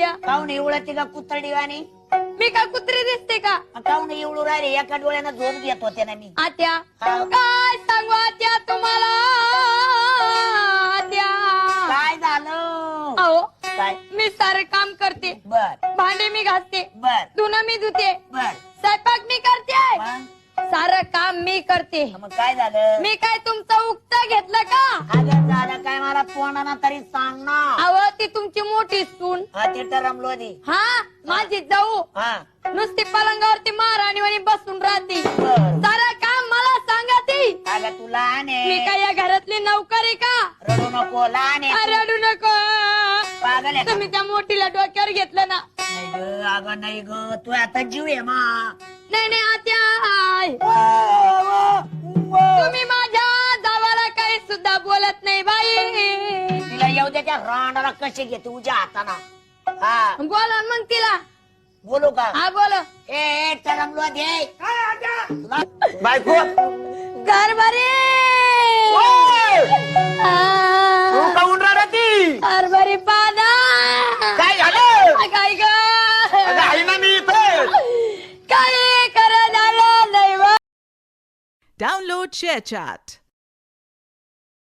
आत्या काऊन एवढं तिला कुत्रडी वाणी मी काय कुत्री दिसते का काऊन एवढू राहिले एका डोळ्यानं झोप घेत होते ना मी आत्या हा. काय सांगू आत्या तुम्हाला आत्या काय झालं अहो काय मी सारे काम करते बर भांडे मी घासते बर धुणं मी धुते बर स्वयंपाक मी करते मग सारं काम मी करते मग काय झालं मी काय तुमचं उक्ता घेतलं का अगं झालं काय मला तोंडाना तरी सांग ना अहो ती तुमची मोठी सून हा ते तर रमलो दे हा माझी जाऊ हा नुसती पलंगावरती महाराणीवाणी बसून राहते बर सारं काम मला सांगा ती अगं तू लहान मी आहे काय या घरातली नौकरी का रडू नको लहान आहे तू. रडू नको पागल आहे का? तुम्ही त्या मोठीला डोक्यावर घेतलं ना नाही ग अगं नाही ग तू आता जीव आहे मा नाही नाही आत्या तुम्ही माझ्या जावाला काही सुद्धा बोलत नाही बाई तिला येऊ दे त्या राणाला कसे घेते तुझ्या हाताना हा बोला मग तिला बोलू का हा बोल ए तरंगलो दे बायको घर बरे तू काऊन राहती घर बरी पाना काय झालं काय ग अगं आहे ना मी इथं काय करा झालं नाही बा. Download ShareChat.